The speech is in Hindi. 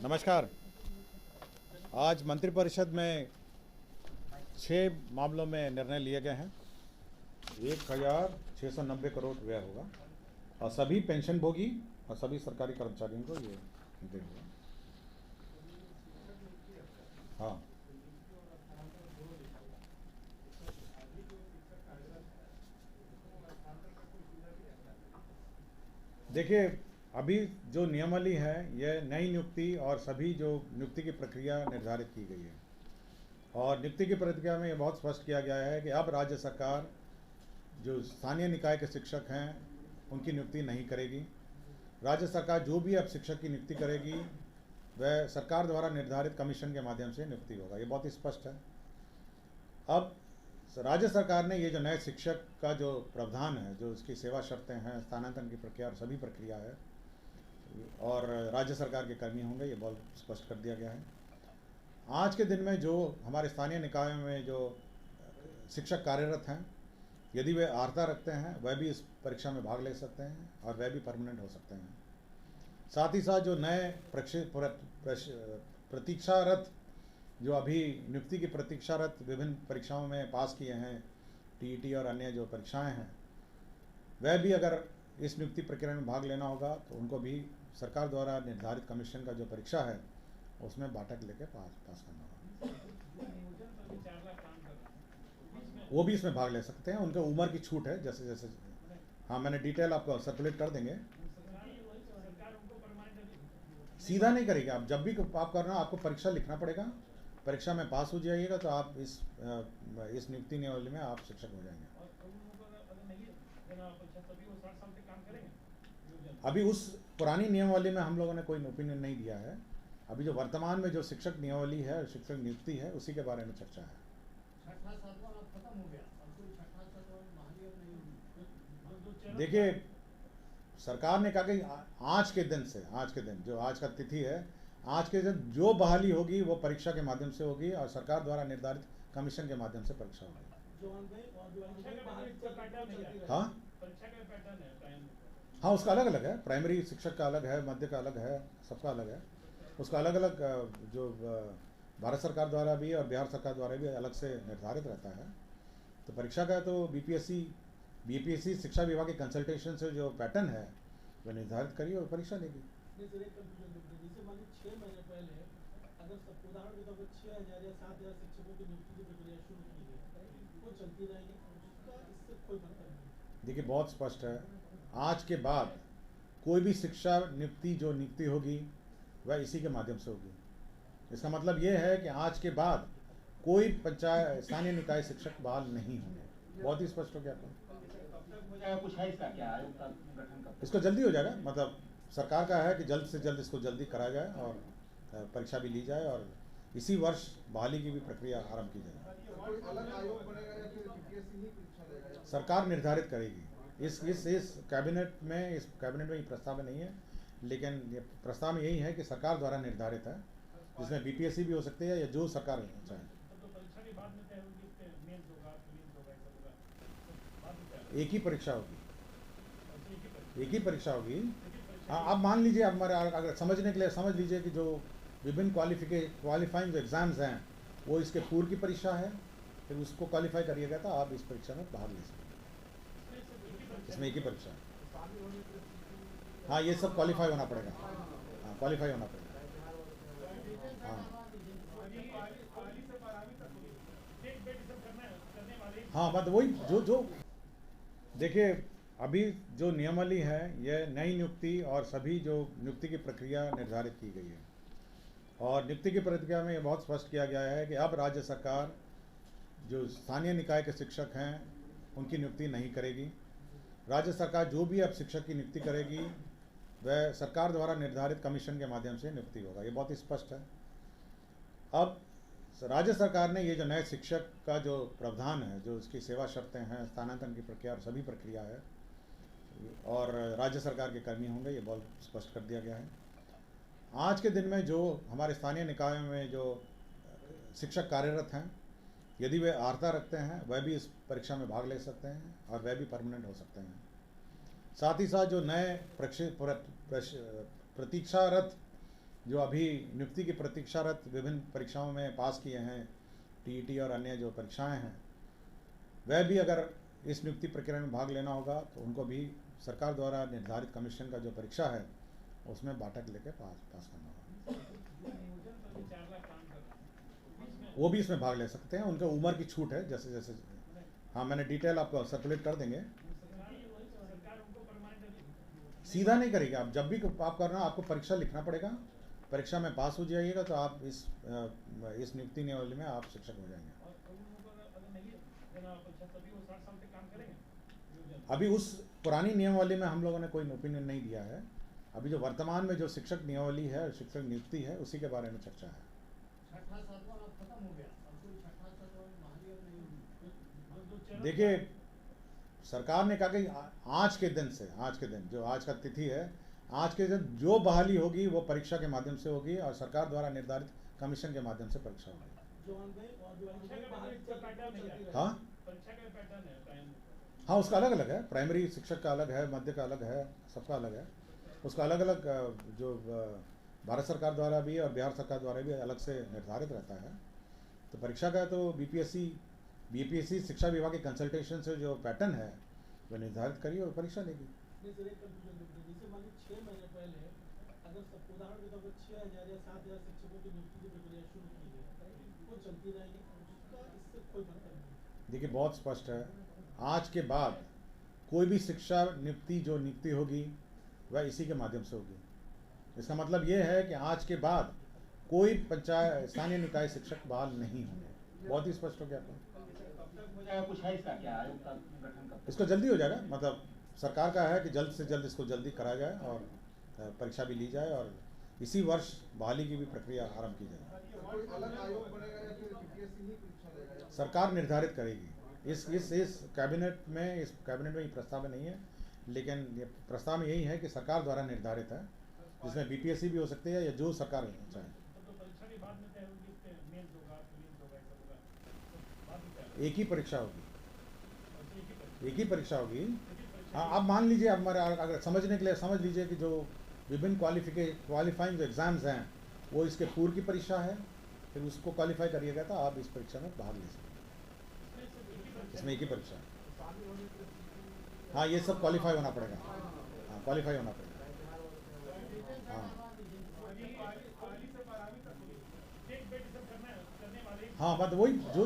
नमस्कार। आज मंत्रिपरिषद में 6 मामलों में निर्णय लिए गए हैं। 1690 करोड़ व्यय होगा और सभी पेंशनभोगी और सभी सरकारी कर्मचारियों को ये देंगे। हाँ, देखिए, अभी जो नियमावली है यह नई नियुक्ति और सभी जो नियुक्ति की प्रक्रिया निर्धारित की गई है और नियुक्ति की प्रक्रिया में ये बहुत स्पष्ट किया गया है कि अब राज्य सरकार जो स्थानीय निकाय के शिक्षक हैं उनकी नियुक्ति नहीं करेगी। राज्य सरकार जो भी अब शिक्षक की नियुक्ति करेगी वह सरकार द्वारा निर्धारित कमीशन के माध्यम से नियुक्ति होगा। ये बहुत ही स्पष्ट है। अब राज्य सरकार ने ये जो नए शिक्षक का जो प्रावधान है, जो इसकी सेवा शर्तें हैं, स्थानांतरण की प्रक्रिया और सभी प्रक्रिया है और राज्य सरकार के कर्मी होंगे, ये बहुत स्पष्ट कर दिया गया है। आज के दिन में जो हमारे स्थानीय निकायों में जो शिक्षक कार्यरत हैं, यदि वे अर्हता रखते हैं वह भी इस परीक्षा में भाग ले सकते हैं और वह भी परमानेंट हो सकते हैं। साथ ही साथ जो नए प्रतीक्षारत जो अभी नियुक्ति की प्रतीक्षारत विभिन्न परीक्षाओं में पास किए हैं, टीईटी और अन्य जो परीक्षाएं हैं, वह भी अगर इस नियुक्ति प्रक्रिया में भाग लेना होगा तो उनको भी सरकार द्वारा निर्धारित कमीशन का जो परीक्षा है उसमें बाटक लेके पास करना होगा। वो भी इसमें भाग ले सकते हैं, उनके उम्र की छूट है जैसे जैसे। हाँ, मैंने डिटेल आपको सर्कुलेट कर देंगे। सीधा नहीं करेगी, आप जब भी आप करना आपको परीक्षा लिखना पड़ेगा। परीक्षा में पास हो जाइएगा तो आप इस नियुक्ति नियमावली में आप शिक्षक हो जाएंगे। अभी उस पुरानी नियमावली में हम लोगों ने कोई ओपिनियन नहीं दिया है। अभी जो वर्तमान में जो शिक्षक नियमावली है, शिक्षक नियुक्ति है, उसी के बारे में चर्चा है। देखिए, सरकार ने कहा कि आज के दिन जो आज का तिथि है, आज के दिन जो बहाली होगी वो परीक्षा के माध्यम से होगी और सरकार द्वारा निर्धारित कमीशन के माध्यम से परीक्षा होगी। हाँ, उसका अलग अलग है। प्राइमरी शिक्षक का अलग है, मध्य का अलग है, सबका अलग है। उसका अलग अलग जो भारत सरकार द्वारा भी और बिहार सरकार द्वारा भी अलग से निर्धारित रहता है। तो परीक्षा का तो बीपीएससी शिक्षा विभाग के कंसल्टेशन से जो पैटर्न है वह निर्धारित करिए और परीक्षा लेगी। जैसे मान लीजिए 6 महीने पहले अगर उदाहरण के तौर पर 6000 या 7000 शिक्षकों की नियुक्ति की प्रक्रिया शुरू की है, वो चलती रहेगी, इससे कोई मतलब नहीं। देखिए, बहुत स्पष्ट है, आज के बाद कोई भी शिक्षा नियुक्ति होगी वह इसी के माध्यम से होगी। इसका मतलब ये है कि आज के बाद कोई पंचायत स्थानीय निकाय शिक्षक बहाल नहीं होंगे। बहुत ही स्पष्ट हो गया आपको। कुछ है इसका क्या आयोग का गठन? इसको जल्दी हो जाएगा, मतलब सरकार का है कि जल्द से जल्द इसको जल्दी कराया जाए और परीक्षा भी ली जाए और इसी वर्ष बहाली की भी प्रक्रिया आरंभ की जाए। सरकार निर्धारित करेगी। इस कैबिनेट में ये प्रस्ताव नहीं है, लेकिन ये प्रस्ताव में यही है कि सरकार द्वारा निर्धारित है, जिसमें बीपीएससी भी हो सकती है या जो सरकार चाहे। एक ही परीक्षा होगी। हाँ, आप मान लीजिए, हमारे अगर समझने के लिए समझ लीजिए कि जो विभिन्न क्वालिफाइंग जो एग्ज़ाम्स हैं वो इसके पूर्व की परीक्षा है, फिर उसको क्वालिफाई करिएगा तो आप इस परीक्षा में भाग ले सकते। इसमें एक ही परीक्षा है। हाँ, ये सब क्वालिफाई होना पड़ेगा। हाँ, क्वालिफाई होना पड़ेगा। हाँ, मतलब वही जो देखिए, अभी जो नियमावली है यह नई नियुक्ति और सभी जो नियुक्ति की प्रक्रिया निर्धारित की गई है और नियुक्ति की प्रक्रिया में ये बहुत स्पष्ट किया गया है कि अब राज्य सरकार जो स्थानीय निकाय के शिक्षक हैं उनकी नियुक्ति नहीं करेगी। राज्य सरकार जो भी अब शिक्षक की नियुक्ति करेगी वह सरकार द्वारा निर्धारित कमीशन के माध्यम से नियुक्ति होगा। ये बहुत ही स्पष्ट है। अब राज्य सरकार ने ये जो नए शिक्षक का जो प्रावधान है, जो इसकी सेवा शर्तें हैं, स्थानांतरण की प्रक्रिया और सभी प्रक्रिया है और राज्य सरकार के कर्मी होंगे, ये बहुत स्पष्ट कर दिया गया है। आज के दिन में जो हमारे स्थानीय निकायों में जो शिक्षक कार्यरत हैं, यदि वे अर्हता रखते हैं वह भी इस परीक्षा में भाग ले सकते हैं और वह भी परमानेंट हो सकते हैं। साथ ही साथ जो नए प्रतीक्षारत जो अभी नियुक्ति की प्रतीक्षारत विभिन्न परीक्षाओं में पास किए हैं, टीईटी और अन्य जो परीक्षाएं हैं, वह भी अगर इस नियुक्ति प्रक्रिया में भाग लेना होगा तो उनको भी सरकार द्वारा निर्धारित कमीशन का जो परीक्षा है उसमें बाटक लेके पास करना होगा। वो भी इसमें भाग ले सकते हैं, उनके उम्र की छूट है जैसे जैसे। हाँ, मैंने डिटेल आपको सर्कुलेट कर देंगे। सीधा नहीं करेगी, आप जब भी आप करना आपको परीक्षा लिखना पड़ेगा, परीक्षा में पास हो जाइएगा तो आप इस नियुक्ति नियमावली में आप शिक्षक हो जाएंगे। अभी उस पुरानी नियमावली में हम लोगों ने कोई ओपिनियन नहीं दिया है। अभी जो वर्तमान में जो शिक्षक नियमावली है, शिक्षक नियुक्ति है, उसी के बारे में चर्चा है। देखिए, सरकार ने कहा कि आज के दिन जो आज का तिथि है, आज के दिन जो बहाली होगी वो परीक्षा के माध्यम से होगी और सरकार द्वारा निर्धारित कमीशन के माध्यम से परीक्षा होगी। हाँ हाँ, उसका अलग अलग है। प्राइमरी शिक्षक का अलग है, मध्य का अलग है, सबका अलग है। उसका अलग अलग जो भारत सरकार द्वारा भी और बिहार सरकार द्वारा भी अलग से निर्धारित रहता है। तो परीक्षा का तो बीपीएससी शिक्षा विभाग के कंसल्टेशन से जो पैटर्न है वो निर्धारित करिए और परीक्षा लेगी। जैसे मान लीजिए 6 महीने पहले अगर सब उदाहरण के तौर पर 6,000 या 7,000 शिक्षकों की नियुक्ति की प्रक्रिया शुरू की गई, वो चलती रहेगी, इससे कोई मतलब नहीं। देखिए, बहुत स्पष्ट है, आज के बाद कोई भी शिक्षा नियुक्ति होगी वह इसी के माध्यम से होगी। इसका मतलब ये है कि आज के बाद कोई पंचायत स्थानीय निकाय शिक्षक बहाल नहीं होंगे। बहुत ही स्पष्ट हो गया आपको। कुछ है इसका क्या, आयोग का गठन कब? इसको जल्दी हो जाएगा, मतलब सरकार का है कि जल्द से जल्द इसको जल्दी कराया जाए और परीक्षा भी ली जाए और इसी वर्ष बहाली की भी प्रक्रिया आरंभ की जाए। अलग आयोग बनेगा या फिर बीपीएससी ही परीक्षा लेगा? सरकार निर्धारित करेगी। इस कैबिनेट में ये प्रस्ताव नहीं है, लेकिन ये प्रस्ताव में यही है कि सरकार द्वारा निर्धारित है, जिसमें बीपीएससी भी हो सकती है या जो सरकार चाहे। एक ही परीक्षा होगी। हाँ, अब मान लीजिए, अब हमारे अगर समझने के लिए समझ लीजिए कि जो विभिन्न क्वालिफाइंग जो एग्ज़ाम्स हैं वो इसके पूर्व की परीक्षा है, फिर उसको क्वालिफाई करिएगा तो आप इस परीक्षा में भाग ले सकते हैं। इसमें एक ही परीक्षा है। हाँ, ये सब क्वालिफाई होना पड़ेगा। हाँ, क्वालिफाई होना पड़ेगा। हाँ हाँ, बात वही जो